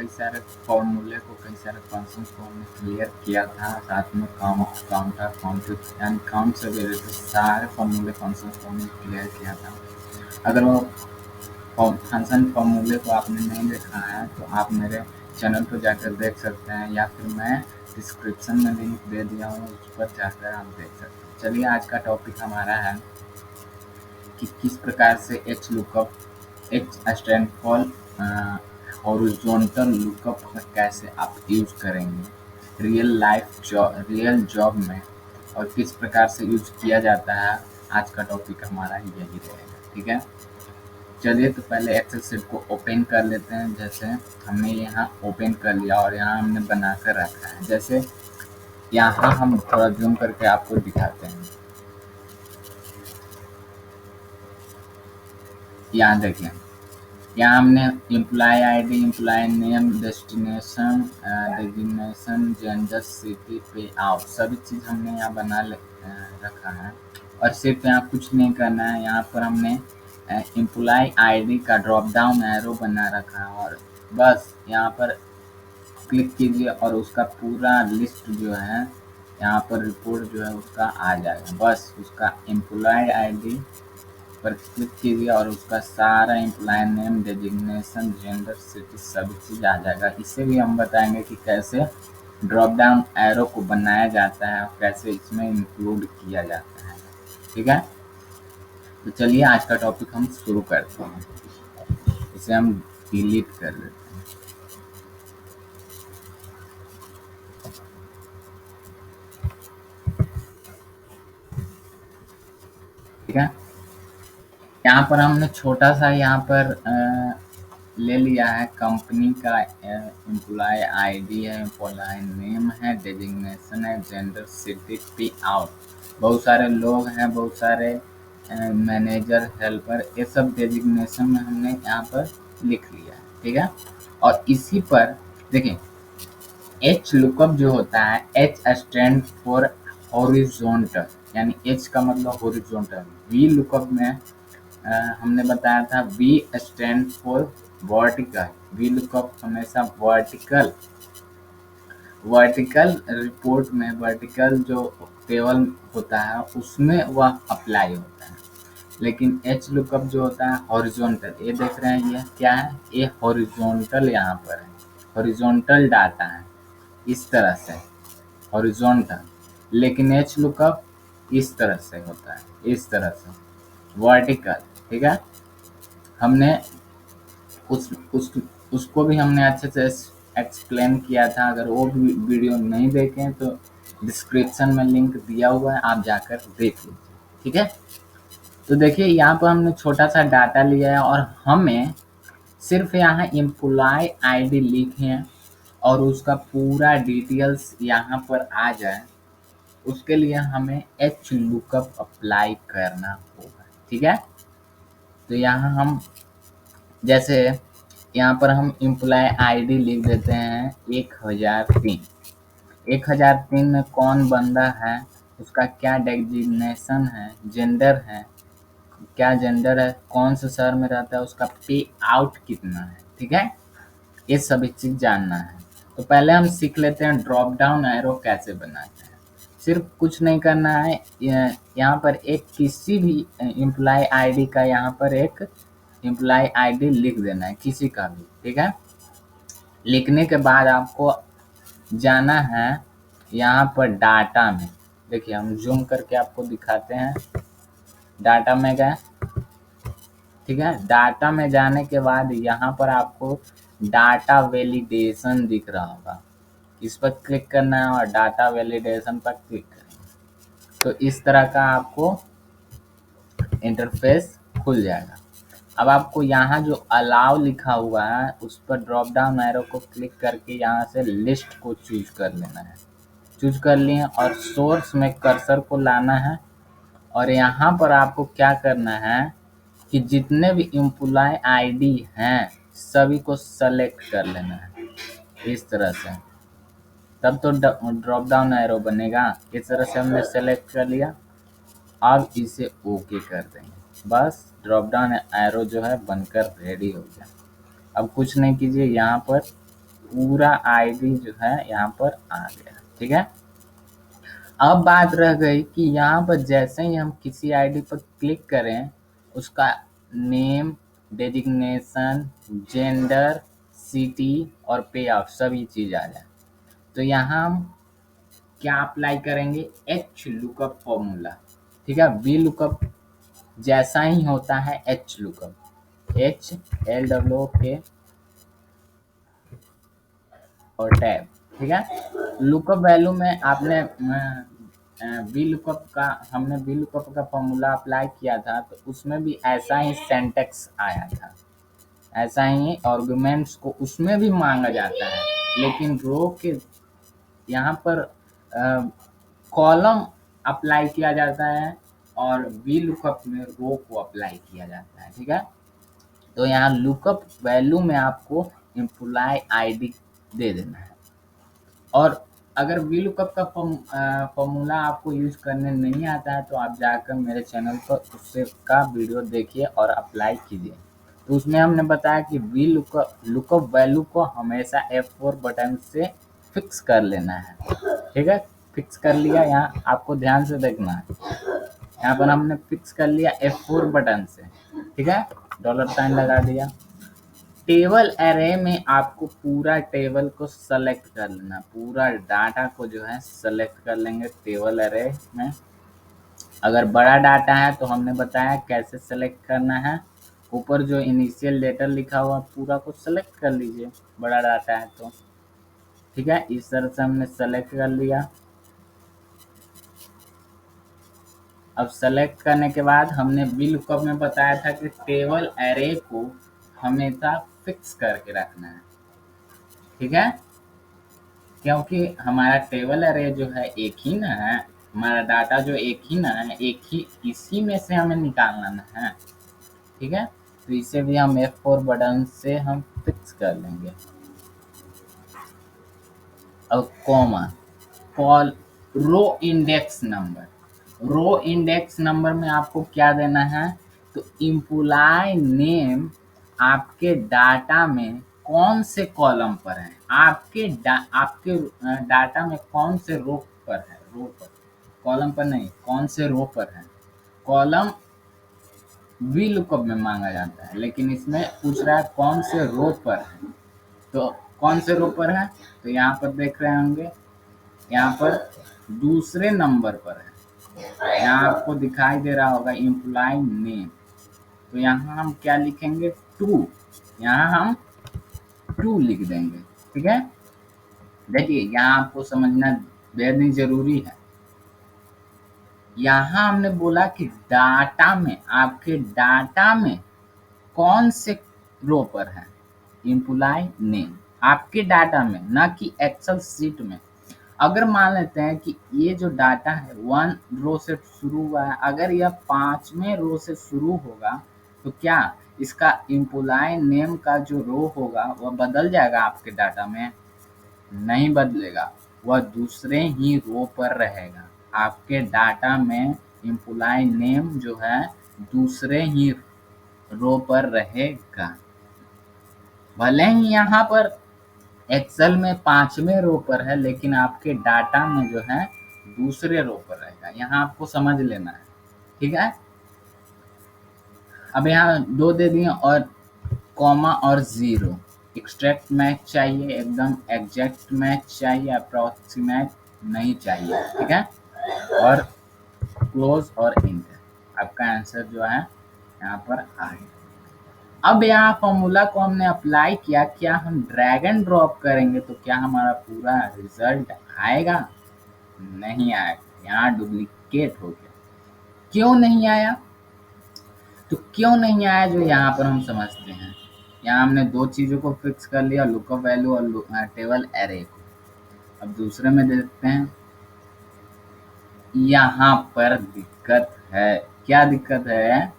कई सारे फॉर्मूले को, कई सारे फंक्शंस को हमने क्लियर किया था, साथ में काउंटर एंड काउंट से रिलेटेड सारे फॉर्मूले फंक्शंस को हमने क्लियर किया था। अगर वो फंक्शन फॉर्मूले को आपने नहीं देखा है तो आप मेरे चैनल पर जाकर देख सकते हैं, या फिर मैं डिस्क्रिप्शन में लिंक दे दिया हूँ, उस पर जाकर आप देख सकते हैं। चलिए आज का टॉपिक हमारा है कि किस प्रकार से H lookup, H stand for horizontal lookup कैसे आप यूज करेंगे रियल जॉब में, और किस प्रकार से यूज किया जाता है। आज का टॉपिक हमारा यही रहेगा, ठीक है। चलिए तो पहले एक्सेल शीट को ओपन कर लेते हैं। जैसे हमने यहाँ ओपन कर लिया और यहाँ हमने बना कर रखा है। जैसे यहाँ हम थोड़ा जूम करके आपको दिखाते हैं। यहाँ देखिए, यहाँ हमने employ ID, employ name, destination, designation, gender, city, pay out, सभी चीज़ हमने यहाँ रखा है। और सिर्फ यहाँ कुछ नहीं करना है, यहाँ पर हमने एम्प्लॉय आईडी का ड्रॉप डाउन एरो बना रखा है, और बस यहाँ पर क्लिक कीजिए और उसका पूरा लिस्ट जो है यहाँ पर रिपोर्ट जो है उसका आ जाएगा। बस उसका एम्प्लॉय आईडी पर क्लिक कीजिए और उसका सारा employ name, designation, gender, city सभी चीज़ आ जाएगा। इसे भी हम बताएंगे कि कैसे ड्रॉप डाउन एरो को बनाया जाता है और कैसे इसमें इंक्लूड किया जाता है, ठीक है। तो चलिए आज का टॉपिक हम शुरू करते हैं। इसे हम डिलीट कर लेते हैं। ठीक है, यहाँ पर हमने छोटा सा यहाँ पर ले लिया है कंपनी का एम्प्लॉय आईडी है, एम्प्लॉय नेम है, डेजिग्नेशन है, जेंडर, सिटी, पे आउट। बहुत सारे लोग हैं, बहुत सारे मैनेजर, हेल्पर, ये सब डेजिग्नेशन में हमने यहाँ पर लिख लिया है, ठीक है। और इसी पर देखिए एच लुकअप जो होता है, एच स्टैंड फॉर हॉरिजॉन्टल, यानी एच का मतलब हॉरिजॉन्टल। वी लुकअप में हमने बताया था V stand for vertical. V lookup हमेशा वर्टिकल रिपोर्ट में, वर्टिकल जो टेबल होता है उसमें वह अप्लाई होता है। लेकिन एच लुकअप जो होता है हॉरिजॉन्टल, ये देख रहे हैं, ये क्या है, ये हॉरिजॉन्टल यहाँ पर है, हॉरिजॉन्टल डाटा है इस तरह से, हॉरिजॉन्टल। लेकिन एच लुकअप इस तरह से होता है, इस तरह से वर्टिकल, ठीक है। हमने उसको भी हमने अच्छे से एक्सप्लेन किया था। अगर वो वीडियो नहीं देखें तो डिस्क्रिप्शन में लिंक दिया हुआ है, आप जाकर देख लीजिए, ठीक है। तो देखिए यहाँ पर हमने छोटा सा डाटा लिया है और हमें सिर्फ यहाँ एम्प्लॉय आईडी लिखें और उसका पूरा डिटेल्स यहाँ पर आ जाए, उसके लिए हमें एच लुकअप अप्लाई करना होगा, ठीक है। तो यहाँ हम जैसे यहाँ पर हम एम्प्लॉय आईडी लिख देते हैं 1003। 1003 में कौन बंदा है, उसका क्या डेजिग्नेशन है, जेंडर है, क्या जेंडर है, कौन से शहर में रहता है, उसका पे आउट कितना है, ठीक है। ये सभी चीज़ जानना है। तो पहले हम सीख लेते हैं ड्रॉप डाउन एरो कैसे बनाते हैं। सिर्फ कुछ नहीं करना है, यहाँ पर एक किसी भी एम्प्लॉय आईडी का यहाँ पर एक एम्प्लॉय आईडी लिख देना है, किसी का भी, ठीक है। लिखने के बाद आपको जाना है यहाँ पर डाटा में। देखिए हम जूम करके आपको दिखाते हैं, डाटा में गए, ठीक है। डाटा में जाने के बाद यहाँ पर आपको डाटा वैलिडेशन दिख रहा होगा, इस पर क्लिक करना है और डाटा वैलिडेशन पर क्लिक करेंगे तो इस तरह का आपको इंटरफेस खुल जाएगा। अब आपको यहाँ जो अलाउ लिखा हुआ है उस पर ड्रॉप डाउन एरो को क्लिक करके यहाँ से लिस्ट को चूज कर लेना है। चूज कर लिए और सोर्स में कर्सर को लाना है और यहाँ पर आपको क्या करना है कि जितने भी एम्प्लॉय आईडी हैं सभी को सेलेक्ट कर लेना है इस तरह से, तब तो ड्रॉप डाउन एरो बनेगा। इस तरह से हमने सेलेक्ट कर लिया। अब इसे ओके कर देंगे, बस ड्रॉप डाउन एरो जो है बनकर रेडी हो गया। अब कुछ नहीं कीजिए, यहाँ पर पूरा आईडी जो है यहाँ पर आ गया। ठीक है, अब बात रह गई कि यहाँ पर जैसे ही हम किसी आईडी पर क्लिक करें उसका नेम, डेजिग्नेशन, जेंडर, सिटी और पे आउट सभी चीज़ आ जाए। तो यहाँ हम क्या अप्लाई करेंगे, एच लुकअप फॉर्मूला। ठीक है, वी लुकअप जैसा ही होता है एच लुकअप, HLOOK और टैब। ठीक है, लुकअप वैल्यू में आपने वी लुकअप का हमने वी लुकअप का फॉर्मूला अप्लाई किया था तो उसमें भी ऐसा ही सिंटैक्स आया था, ऐसा ही आर्गुमेंट्स को उसमें भी मांगा जाता है, लेकिन रो के यहाँ पर कॉलम अप्लाई किया जाता है और वी लुकअप में रो को अप्लाई किया जाता है। ठीक है, तो यहाँ लुकअप वैल्यू में आपको एम्प्लॉय आईडी दे देना है। और अगर वी लुकअप का फॉर्मूला आपको यूज करने नहीं आता है तो आप जाकर मेरे चैनल पर उससे का वीडियो देखिए और अप्लाई कीजिए। तो उसमें हमने बताया कि वी लुकअप वैल्यू को हमेशा F4 बटन से फिक्स कर लेना है। ठीक है, फिक्स कर लिया, यहाँ आपको ध्यान से देखना है, यहाँ पर हमने फिक्स कर लिया F4 बटन से। ठीक है, $साइन लगा दिया। टेबल एरे में आपको पूरा टेबल को सेलेक्ट कर लेना, पूरा डाटा को जो है सेलेक्ट कर लेंगे टेबल एरे में। अगर बड़ा डाटा है तो हमने बताया कैसे सेलेक्ट करना है, ऊपर जो इनिशियल लेटर लिखा हुआ पूरा को सेलेक्ट कर लीजिए, बड़ा डाटा है तो। ठीक है, इस तरह से हमने सेलेक्ट कर लिया। अब सेलेक्ट करने के बाद हमने वी लुकअप में बताया था कि टेबल एरे को हमेशा फिक्स करके रखना है। ठीक है, क्योंकि हमारा टेबल एरे जो है एक ही ना है, हमारा डाटा जो एक ही ना है, एक ही इसी में से हमें निकालना ना है। ठीक है, तो इसे भी हम F4 बटन से हम फिक्स कर लेंगे। अब comma, call row index number, row index number में आपको क्या देना है, तो एम्प्लॉय नेम आपके डाटा में कौन से कॉलम पर है, आपके डाटा में कौन से रो पर है, रो पर, कॉलम पर नहीं, कौन से रो पर है। कॉलम वी लुकअप में मांगा जाता है, लेकिन इसमें पूछ रहा है कौन से रो पर है। तो कौन से रो पर है, तो यहाँ पर देख रहे होंगे, यहाँ पर दूसरे नंबर पर है, यहाँ आपको दिखाई दे रहा होगा एम्प्लॉय नेम। तो यहाँ हम क्या लिखेंगे, 2, यहाँ हम 2 लिख देंगे। ठीक है, देखिए यहाँ आपको समझना बेहद ही जरूरी है। यहाँ हमने बोला कि डाटा में, आपके डाटा में कौन से रो पर है, एम्प्लॉय नेम आपके डाटा में, ना कि एक्सेल सीट में। अगर मान लेते हैं कि ये जो डाटा है 1 रो से शुरू हुआ है, अगर यह 5वें रो से शुरू होगा तो क्या इसका एम्प्लॉय नेम का जो रो होगा वह बदल जाएगा आपके डाटा में? नहीं बदलेगा, वह दूसरे ही रो पर रहेगा। आपके डाटा में एम्प्लॉय नेम जो है दूसरे ही रो पर रहेगा। भले ही यहाँ पर एक्सेल में 5वें रो पर है, लेकिन आपके डाटा में जो है दूसरे रो पर रहेगा, यहाँ आपको समझ लेना है। ठीक है, अब यहाँ 2 दे दिए और कॉमा और 0, एक्सट्रैक्ट मैच चाहिए, एकदम एग्जैक्ट मैच चाहिए, अप्रोक्सीमेट नहीं चाहिए। ठीक है, और क्लोज और इंटर, आपका आंसर जो है यहाँ पर आ गया। अब यहाँ फॉर्मूला को हमने अप्लाई किया, क्या हम ड्रैग एंड ड्रॉप करेंगे तो क्या हमारा पूरा रिजल्ट आएगा? नहीं आएगा, यहाँ डुप्लीकेट हो गया। क्यों नहीं आया? तो क्यों नहीं आया जो यहाँ पर हम समझते हैं। यहाँ हमने 2 चीज़ों को फिक्स कर लिया, लुकअप वैल्यू और टेबल एरे को। अब दूसरे में देखते हैं, यहाँ पर दिक्कत है। क्या दिक्कत है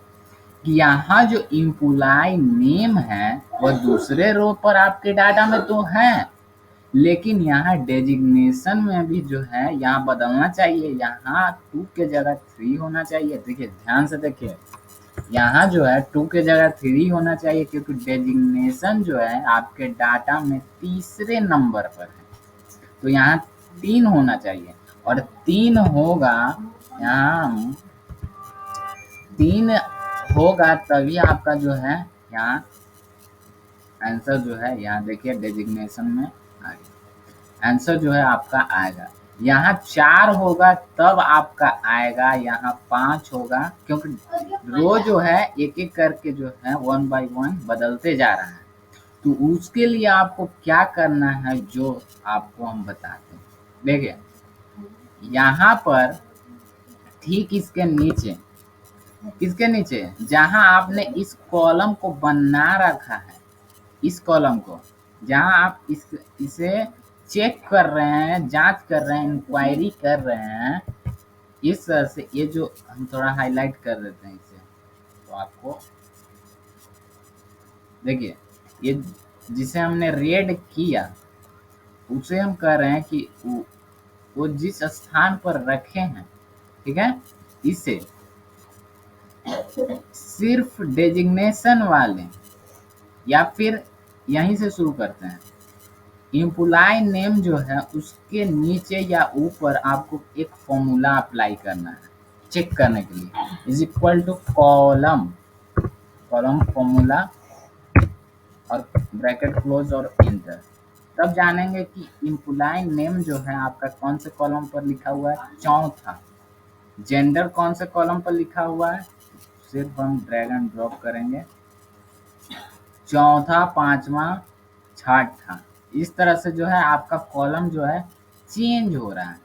कि यहाँ जो एम्प्लॉय नेम है वह दूसरे रो पर आपके डाटा में तो है, लेकिन यहाँ डेजिग्नेशन में भी जो है यहाँ बदलना चाहिए, यहाँ 2 के जगह 3 होना चाहिए। देखिए ध्यान से देखिए, यहाँ जो है 2 के जगह 3 होना चाहिए, क्योंकि डेजिग्नेशन जो है आपके डाटा में तीसरे नंबर पर है, तो यहाँ 3 होना चाहिए। और 3 होगा, यहाँ 3 होगा तभी आपका जो है यहाँ आंसर जो है, यहाँ देखिए डेजिग्नेशन में आ गया, आंसर जो है आपका आएगा। यहाँ 4 होगा तब आपका आएगा, यहाँ 5 होगा, क्योंकि रो जो है एक एक करके जो है 1 बाई 1 बदलते जा रहा है। तो उसके लिए आपको क्या करना है जो आपको हम बताते हैं। देखिए यहाँ पर ठीक इसके नीचे जहां आपने इस कॉलम को बना रखा है, इस कॉलम को जहां आप इसे चेक कर रहे हैं, जांच कर रहे हैं, इंक्वायरी कर रहे हैं, इस तरह से ये जो हम थोड़ा हाईलाइट कर देते हैं इसे, तो आपको देखिए ये जिसे हमने रेड किया उसे हम कह रहे हैं कि वो जिस स्थान पर रखे हैं, ठीक है, इसे सिर्फ डेजिग्नेशन वाले, या फिर यहीं से शुरू करते हैं, एम्प्लॉय नेम जो है उसके नीचे या ऊपर आपको एक फॉर्मूला अप्लाई करना है चेक करने के लिए, is equal to column formula और ब्रैकेट क्लोज और इंटर। तब जानेंगे कि एम्प्लॉय नेम जो है आपका कौन से कॉलम पर लिखा हुआ है, चौथा। जेंडर कौन से कॉलम पर लिखा हुआ है, सिर्फ हम ड्रैग एंड ड्रॉप करेंगे, चौथा, पांचवा, छठा। इस तरह से जो है आपका कॉलम जो है चेंज हो रहा है।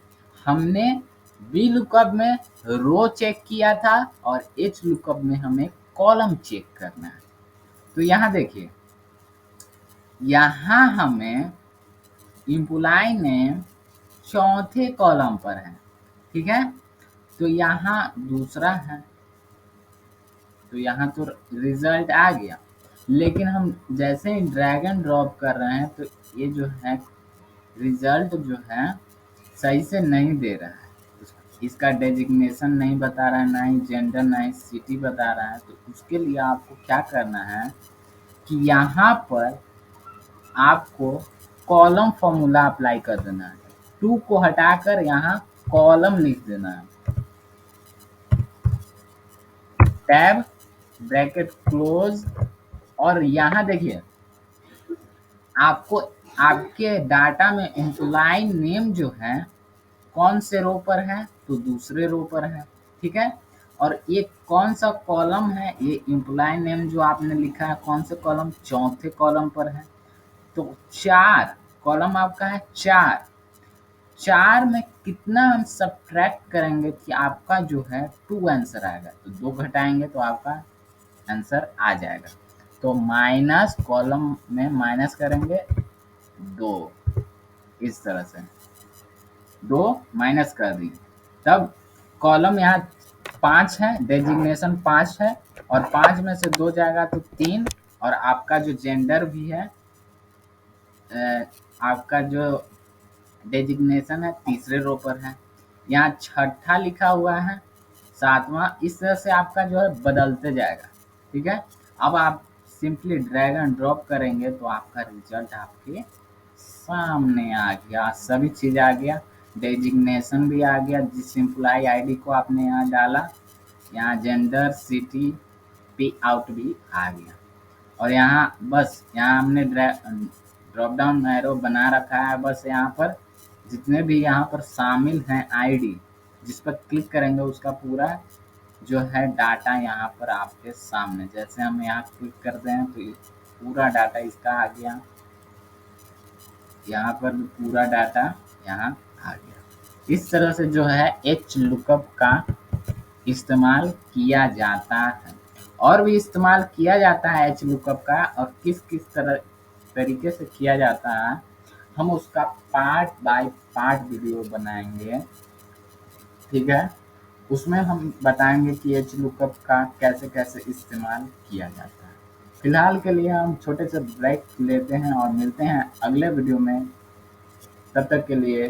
हमने वी लुकअप में रो चेक किया था और एच लुकअप में हमें कॉलम चेक करना है। तो यहाँ देखिए, यहाँ हमें एम्प्लॉय नेम चौथे कॉलम पर है, ठीक है, तो यहाँ दूसरा है, तो यहाँ तो रिजल्ट आ गया। लेकिन हम जैसे ही ड्रैग एंड ड्रॉप कर रहे हैं तो ये जो है रिजल्ट जो है सही से नहीं दे रहा है, इसका डेजिग्नेशन नहीं बता रहा है, ना ही जेंडर, ना ही सिटी बता रहा है। तो उसके लिए आपको क्या करना है कि यहाँ पर आपको कॉलम फॉर्मूला अप्लाई कर देना है, 2 को हटाकर यहाँ कॉलम लिख देना है, टैब ब्रैकेट क्लोज, और यहाँ देखिए आपको आपके डाटा में एम्प्लॉय नेम जो है कौन से रो पर है, तो दूसरे रो पर है, ठीक है। और ये कौन सा कॉलम है, ये एम्प्लॉय नेम जो आपने लिखा है कौन से कॉलम, चौथे कॉलम पर है। तो 4 कॉलम आपका है, 4 में कितना हम सब्ट्रैक्ट करेंगे कि आपका जो है 2 आंसर आएगा, तो 2 घटाएंगे तो आपका आंसर आ जाएगा। तो माइनस, कॉलम में माइनस करेंगे 2, इस तरह से 2 माइनस कर दी, तब कॉलम यहाँ 5 है, डेजिग्नेशन 5 है, और 5 में से 2 जाएगा तो 3, और आपका जो जेंडर भी है, आपका जो डेजिग्नेशन है तीसरे रो पर है, यहाँ छठा लिखा हुआ है, 7वां, इस तरह से आपका जो है बदलते जाएगा, ठीक है। अब आप सिंपली ड्रैग एंड ड्रॉप करेंगे तो आपका रिजल्ट आपके सामने आ गया, सभी चीज़ आ गया, डेजिग्नेशन भी आ गया, जिस एम्प्लॉय आईडी को आपने यहाँ डाला, यहाँ जेंडर, सिटी, पे आउट भी आ गया। और यहाँ बस यहाँ हमने ड्रॉप डाउन एरो बना रखा है, बस यहाँ पर जितने भी यहाँ पर शामिल हैं आईडी, जिस पर क्लिक करेंगे उसका पूरा जो है डाटा यहाँ पर आपके सामने, जैसे हम यहाँ क्लिक करते हैं तो पूरा डाटा इसका आ गया, यहाँ पर भी पूरा डाटा यहाँ आ गया। इस तरह से जो है एच लुकअप का इस्तेमाल किया जाता है, और भी इस्तेमाल किया जाता है एच लुकअप का, और किस किस तरीके से किया जाता है हम उसका पार्ट बाय पार्ट वीडियो बनाएंगे, ठीक है। उसमें हम बताएंगे कि एच लुकअप का कैसे कैसे इस्तेमाल किया जाता है। फिलहाल के लिए हम छोटे से ब्रेक लेते हैं और मिलते हैं अगले वीडियो में, तब तक के लिए